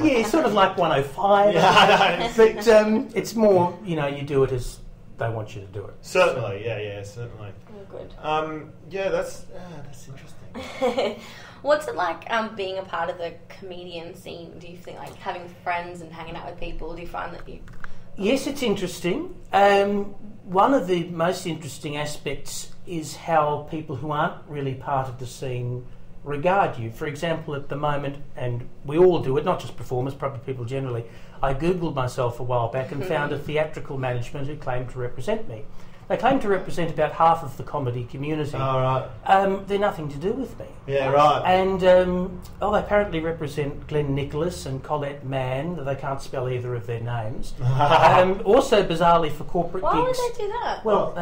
Yeah, sort of like 105. Yeah, but it's more, you do it as they want you to do it. Certainly, yeah, certainly. Oh, good. Yeah, that's interesting. What's it like being a part of the comedian scene? Do you think, like, having friends and hanging out with people, do you find that you... Yes, it's interesting. One of the most interesting aspects is how people who aren't really part of the scene regard you. For example, at the moment, and we all do it, not just performers, probably people generally, I googled myself a while back and found a theatrical management who claimed to represent me. They claim to represent about half of the comedy community. Oh, right. They're nothing to do with me. Yeah, right. And, they apparently represent Glenn Nicholas and Colette Mann, though they can't spell either of their names. Also, bizarrely, for corporate gigs... Why would they do that? Well,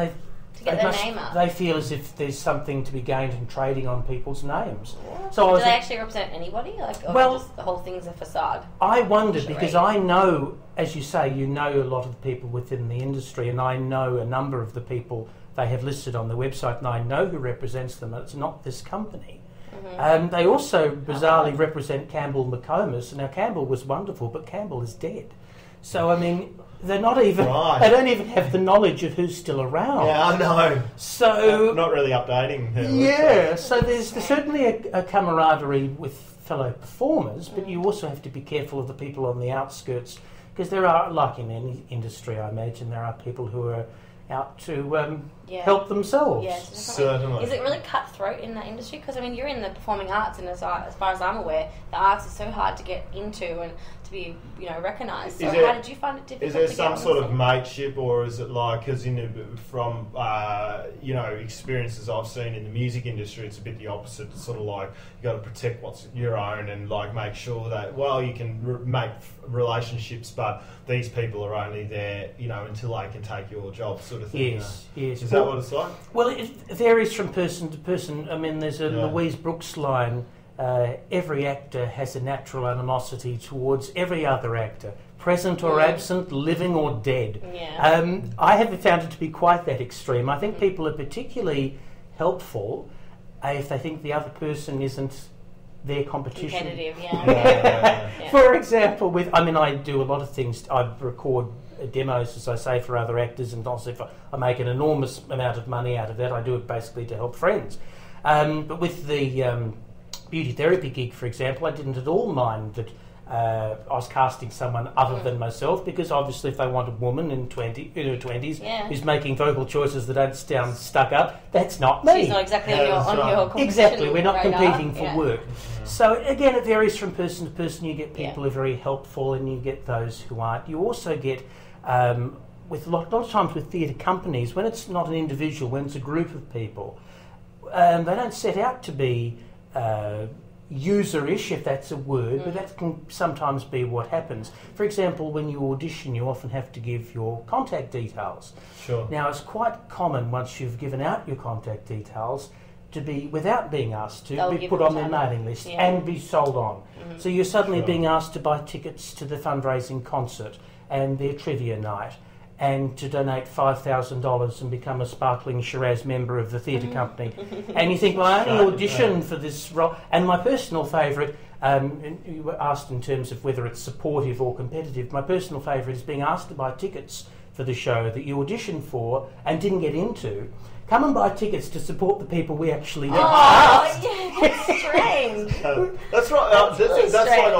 to get their name up. They feel as if there's something to be gained in trading on people's names. Yeah. So do they actually represent anybody? Or just the whole thing's a facade? I wonder, because I know, as you say, you know a lot of people within the industry, and I know a number of the people they have listed on the website, and I know who represents them, and it's not this company. Mm-hmm. They also bizarrely represent Campbell McComas. Now, Campbell was wonderful, but Campbell is dead. So, I mean... They're not even. Right. They don't even have the knowledge of who's still around. Yeah, I know. So not really updating. Yeah. So there's certainly a camaraderie with fellow performers, but you also have to be careful of the people on the outskirts, because there are, like in any industry, I imagine, there are people who are out to help themselves. Yes, certainly. Is it really cutthroat in that industry? Because, I mean, you're in the performing arts, and as far as I'm aware, the arts is so hard to get into and to be, recognised. So how did you find it difficult? Is there some sort of mateship, or is it like, because from experiences I've seen in the music industry, it's a bit the opposite. It's sort of like you got to protect what's your own and like make sure that you can make relationships, but these people are only there, until they can take your job, sort of thing. Yes. Is that what it's like? Well, it varies from person to person. I mean, there's a Louise Brooks line, every actor has a natural animosity towards every other actor, present or absent, living or dead. Yeah. I have found it to be quite that extreme. I think people are particularly helpful if they think the other person isn't their competition. Competitive, yeah. For example, I do a lot of things. I record demos, as I say, for other actors, and also if I make an enormous amount of money out of that, I do it basically to help friends. But with the beauty therapy gig, for example, I didn't at all mind that I was casting someone other than myself, because obviously if they want a woman in her 20s who's making vocal choices that don't sound stuck up, that's not me. She's not exactly on your competition. Exactly, we're not radar. competing for work. So again, it varies from person to person. You get people who are very helpful, and you get those who aren't. You also get, with a lot of times with theatre companies, when it's not an individual, when it's a group of people, they don't set out to be user-ish, if that's a word, but that can sometimes be what happens. For example, when you audition, you often have to give your contact details. Sure. Now, it's quite common, once you've given out your contact details, to be, without being asked to, be put on their mailing list and be sold on. Mm-hmm. So you're suddenly being asked to buy tickets to the fundraising concert and their trivia night, and to donate $5,000 and become a sparkling Shiraz member of the theatre company. And you think, well, I only auditioned for this role. And my personal favourite, you were asked in terms of whether it's supportive or competitive, my personal favourite is being asked to buy tickets for the show that you auditioned for and didn't get into. Come and buy tickets to support the people we actually get. Oh, yeah, that's strange. That's right. Really that's strange.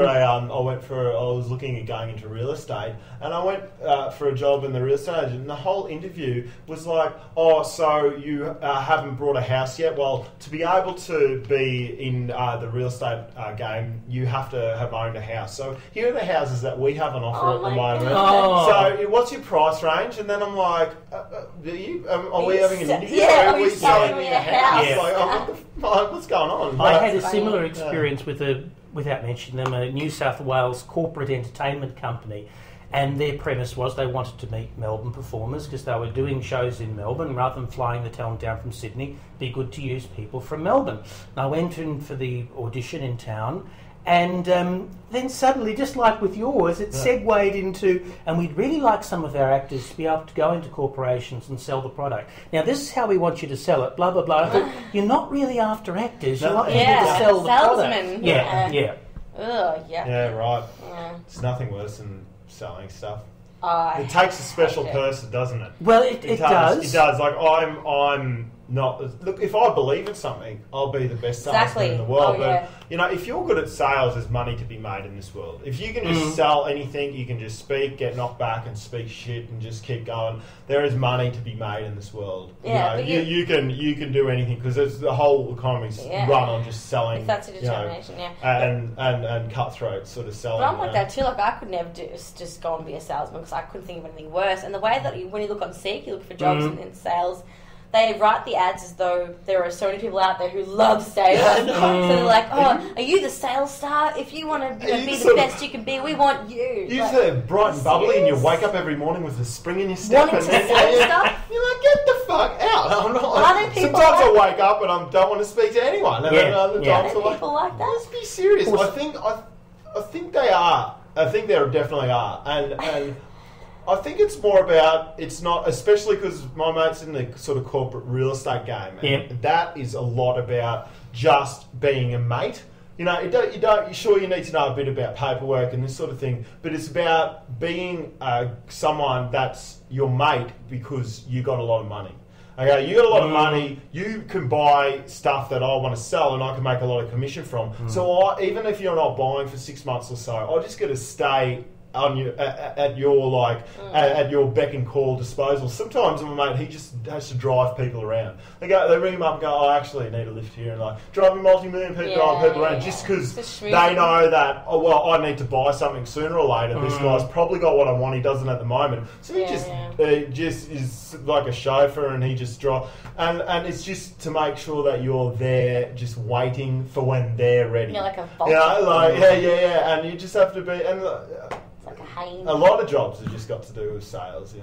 like I was looking at going into real estate, and I went for a job in the real estate agent, and the whole interview was like, oh, so you haven't bought a house yet? Well, to be able to be in the real estate game, you have to have owned a house. So here are the houses that we have on offer at the moment. So what's your price range? And then I'm like, are we having an interview? Yeah, are we selling me a house? Yeah. Like, what's going on? I had a similar experience with without mentioning them, a New South Wales corporate entertainment company, and their premise was they wanted to meet Melbourne performers because they were doing shows in Melbourne. Rather than flying the talent down from Sydney, it'd be good to use people from Melbourne. And I went in for the audition in town, and then suddenly, just like with yours, it segued into, and we'd really like some of our actors to be able to go into corporations and sell the product. Now, this is how we want you to sell it, blah, blah, blah. I thought, you're not really after actors, you're not people to sell the product. Salesman. Yeah. Ugh, yeah. Yeah, right. Yeah. It's nothing worse than selling stuff. It takes a special person, doesn't it? Well, it does. It does. Like, I'm not... Look, if I believe in something, I'll be the best salesman in the world. But, if you're good at sales, there's money to be made in this world. If you can just sell anything, you can just speak, get knocked back and speak shit and just keep going, there is money to be made in this world. Yeah, you can do anything because the whole economy's run on just selling. If that's a determination, and cutthroat sort of selling. But I'm like that too. Like, I could never just go and be a salesman because I couldn't think of anything worse. And the way that when you look on Seek, you look for jobs in sales, they write the ads as though there are so many people out there who love sales. So they're like, are you the sales star? If you want to be the best you can be, we want you. You're like, bright and bubbly and you wake up every morning with a spring in your step. Wanting to sell stuff? You're like, get the fuck out. Sometimes I wake up and I don't want to speak to anyone. And then other times I'm like, people like that? Let's be serious. I think they are. I think there definitely are. And I think it's more about, it's not, especially because my mate's in the sort of corporate real estate game. And that is a lot about just being a mate. You need to know a bit about paperwork and this sort of thing, but it's about being someone that's your mate because you got a lot of money. Okay, you got a lot of money, you can buy stuff that I want to sell and I can make a lot of commission from. So even if you're not buying for 6 months or so, I just got to stay on you at your beck and call disposal. Sometimes my mate, he just has to drive people around. They ring him up and go, I actually need a lift here, and like driving multi-million people around just because they know that I need to buy something sooner or later. This guy's probably got what I want. He doesn't at the moment, so he just is like a chauffeur, and he just drives. And it's just to make sure that you're there, just waiting for when they're ready. You're like a vulture. And you just have to be a lot of jobs have just got to do with sales,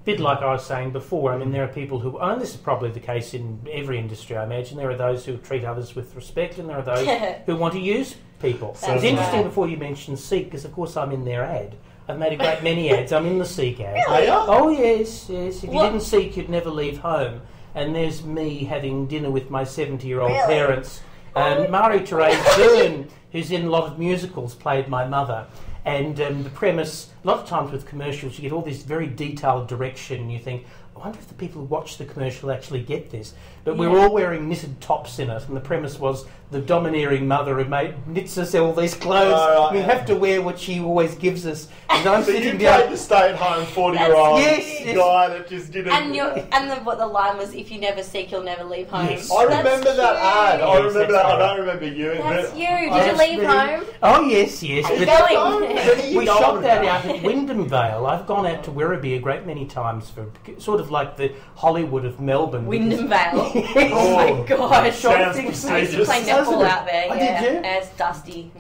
Bit like I was saying before, I mean, there are people who, and this is probably the case in every industry, I imagine, there are those who treat others with respect and there are those who want to use people. So it's interesting before you mentioned Seek, because of course I'm in their ad. I've made a great many ads. I'm in the Seek ad. Really? Oh, yes. If you didn't Seek, you'd never leave home. And there's me having dinner with my 70-year-old parents. Marie-Therese Byrne, who's in a lot of musicals, played my mother. And the premise, a lot of times with commercials, you get all this very detailed direction, and you think, I wonder if the people who watch the commercial actually get this. But we're all wearing knitted tops in it, and the premise was the domineering mother who knits us all these clothes. We have to wear what she always gives us. And I'm sitting down. You played the stay-at-home 40-year-old guy that just didn't... And what the line was, if you never seek, you'll never leave home. Yes. I remember that ad. I remember that. I don't remember you. That's you. Did you leave home? Oh, yes. Are you going? We shot that out at Wyndham Vale. I've gone out to Werribee a great many times for sort of like the Hollywood of Melbourne. Wyndham Vale. Oh my god! Sounds prestigious. I used to play netball out there. Oh, did you? And it's dusty.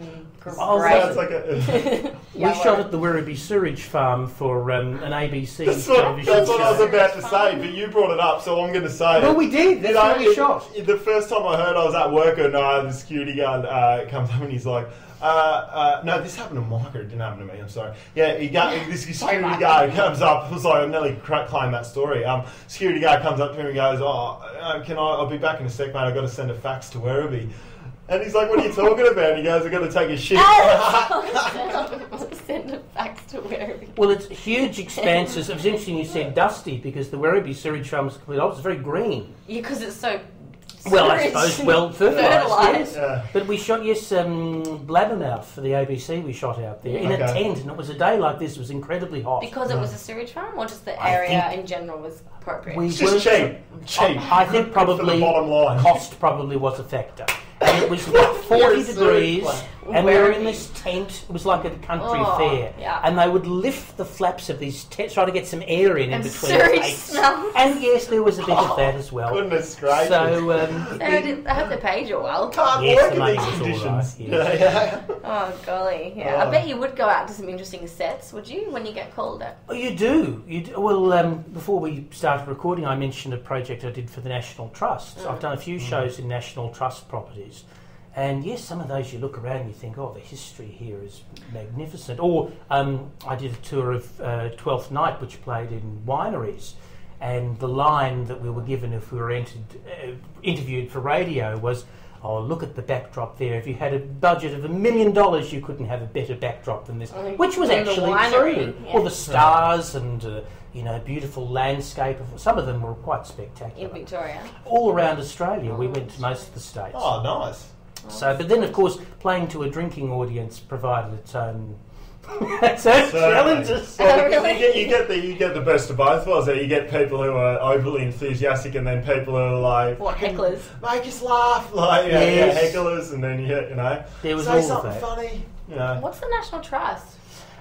Sounds like a... We shot at the Werribee Sewage Farm for an ABC television That's what show. I was about to say, but you brought it up, so I'm going to say Well, we did. That's what we shot. The first time I heard I was at work, and the security guard comes up and he's like, no, this happened to Micah. It didn't happen to me. I'm sorry. Yeah, this security guard comes up. I was like, I nearly claimed that story. Security guard comes up to him and goes, I'll be back in a sec, mate. I've got to send a fax to Werribee. And he's like, what are you talking about? And he goes, I've got to take a shit. Send a fax to Werribee. Well, it's huge expanses. It was interesting you said dusty, because the Werribee sewage farm is completely opposite. It's very green. Yeah, because it's so... Well, I suppose, fertilised, yes. Yeah. But we shot, Blabbermouth for the ABC, we shot out there in a tent, and it was a day like this, it was incredibly hot. Because it was a sewage farm, or just the area in general was appropriate? It's just cheap. I think probably cost probably was a factor. And it was like 40 degrees, and we were in this tent. It was like a country fair. Yeah. And they would lift the flaps of these tents, try to get some air in between sewage the smell. And yes, there was a bit of that as well. Goodness gracious. So, I hope they paid you well. Can't work in these conditions. Oh, golly. Yeah. I bet you would go out to some interesting sets, would you, when you get called out? Oh, you do. Well, before we started recording, I mentioned a project I did for the National Trust. I've done a few shows in National Trust properties. And yes, some of those you look around and you think, the history here is magnificent. Or I did a tour of 12th Night, which played in wineries. And the line that we were given if we were interviewed for radio was, oh, look at the backdrop there. If you had a budget of $1 million, you couldn't have a better backdrop than this, which was actually true. Yeah. All the stars and, beautiful landscape. Some of them were quite spectacular. In Victoria? All around Australia. We went to most of the states. Oh, nice. So, but then, of course, playing to a drinking audience provided its own challenges. You get the best of both worlds. You get people who are overly enthusiastic, and then people who are like, what, hecklers? Make us laugh, hecklers, and then you get, there was say all something that. funny. What's the National Trust?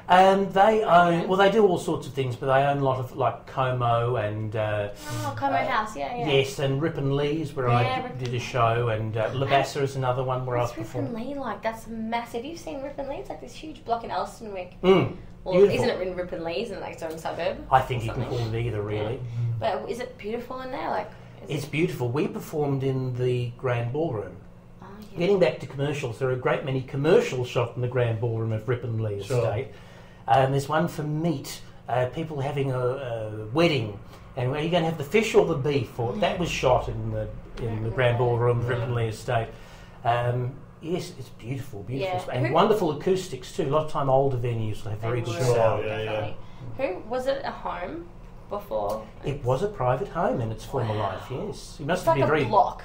They own, they do all sorts of things, but they own a lot of like Como and Como House, yeah. Yes, and Rip and Lee's where I did a show, and Labassa is another one where I was performing. Rip and Lee like? That's massive. You've seen Rip and Lee? It's like this huge block in Elstonwick. Well, isn't it in Rip and Lee's in like its own suburb? I think you can call it either, really. Yeah. But is it beautiful in there? Like, it's beautiful. We performed in the Grand Ballroom. Oh, yeah. Getting back to commercials, there are a great many commercials shot in the Grand Ballroom of Rip and Lee Estate. There's one for meat, people having a wedding, and are you going to have the fish or the beef? Or that was shot in the Grand Ballroom of Rip and Lee Estate. Yes, it's beautiful, and wonderful acoustics too. A lot of time older venues will have very good sound. Who was it? A home before? It was a private home in its former life. Yes, you must it's be like very a block.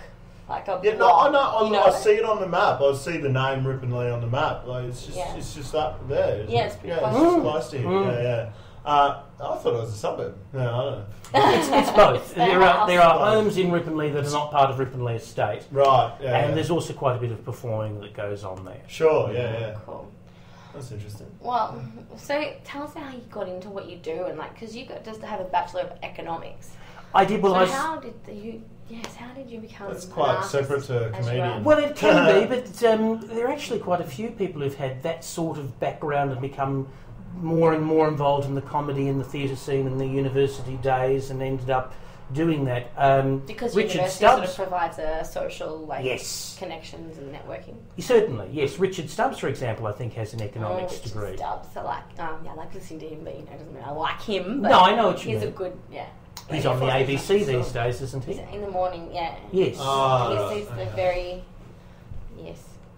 Like a block. I see it on the map. I see the name Rip and Lee on the map. Like it's just up there. It's pretty close. It's just close to here. I thought it was a suburb. No, I don't know. It's both. There are homes in Rip and Lee that are not part of Rip and Lee Estate. Right. And there's also quite a bit of performing that goes on there. Sure. Yeah. Cool. That's interesting. Well, so tell us how you got into what you do, and because you got just to have a Bachelor of Economics. I did. Well, how did you become? That's quite separate to a comedian. Well, it can be, but there are actually quite a few people who've had that sort of background and become more and more involved in the comedy and the theatre scene in the university days, and ended up doing that. Because Richard university Stubbs sort of provides a social connections and networking. Certainly, yes. Richard Stubbs, for example, I think has an economics degree. Stubbs, I like listening to him, but it doesn't mean I like him. But no, I know what you mean. He's a good, He's on the ABC these days, isn't he? He's in the morning, yeah. Yes. He's the very,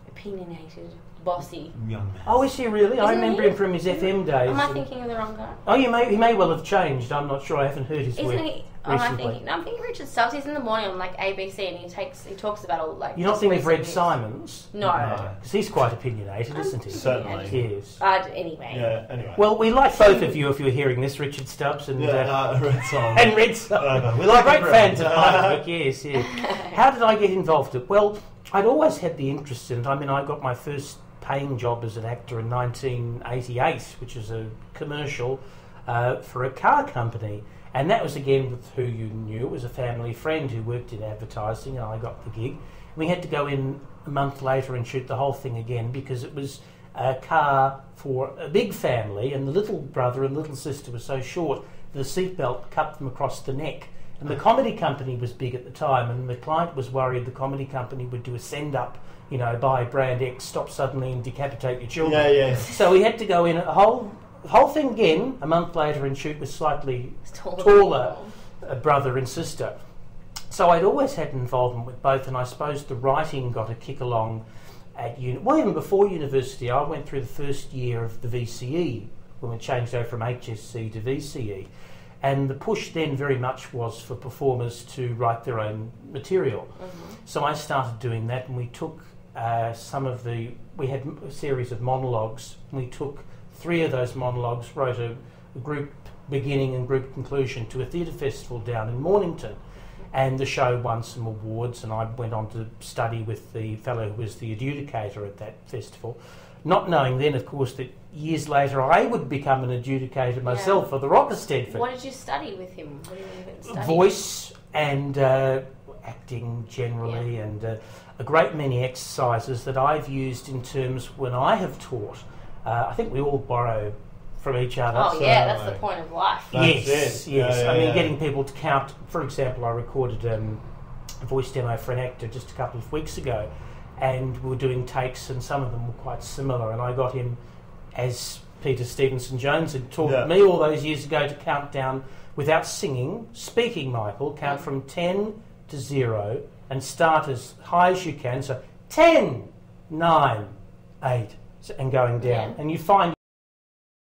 opinionated, bossy young man. Oh, is he really? I remember him from his FM days. Am I thinking of the wrong guy? Oh, he may well have changed. I'm not sure. I haven't heard his work recently. I'm thinking Richard Stubbs. He's in the morning on ABC, and he talks about all You're not thinking of Red Simons? No, because he's quite opinionated, isn't he? Certainly. Yes. Anyway. Yeah. Anyway. Well, we like both of you if you're hearing this, Richard Stubbs and Red Simons. And Red Simons. We like great fans of my work. Yes. How did I get involved in it? Well, I'd always had the interest in it. I mean, I got my first paying job as an actor in 1988, which was a commercial for a car company. And that was again with who you knew. It was a family friend who worked in advertising, and I got the gig. We had to go in a month later and shoot the whole thing again because it was a car for a big family, and the little brother and little sister were so short the seatbelt cut them across the neck. And the comedy company was big at the time, and the client was worried the comedy company would do a send-up, buy brand X, stop suddenly and decapitate your children. Yeah. So we had to go in the whole thing again a month later and shoot with slightly taller brother and sister. So I'd always had involvement with both, and I suppose the writing got a kick along at even before university. I went through the first year of the VCE when we changed over from HSC to VCE, and the push then very much was for performers to write their own material. Mm-hmm. So I started doing that, and we took we had a series of monologues, and we took 3 of those monologues, wrote a group beginning and group conclusion to a theatre festival down in Mornington, and the show won some awards, and I went on to study with the fellow who was the adjudicator at that festival, not knowing then, of course, that years later I would become an adjudicator myself for the Rock of Stedford. What did you study with him? What did you study? Voice and acting generally, and a great many exercises that I've used in terms when I have taught. I think we all borrow from each other. Oh, yeah, that's the point of life. Yes. I mean, getting people to count. For example, I recorded a voice demo for an actor just a couple of weeks ago, and we were doing takes, and some of them were quite similar, and I got him, as Peter Stevenson-Jones had taught me all those years ago, to count down without speaking, Michael, count from 10 to 0, and start as high as you can. So 10, 9, 8, and going down. Yeah. And you find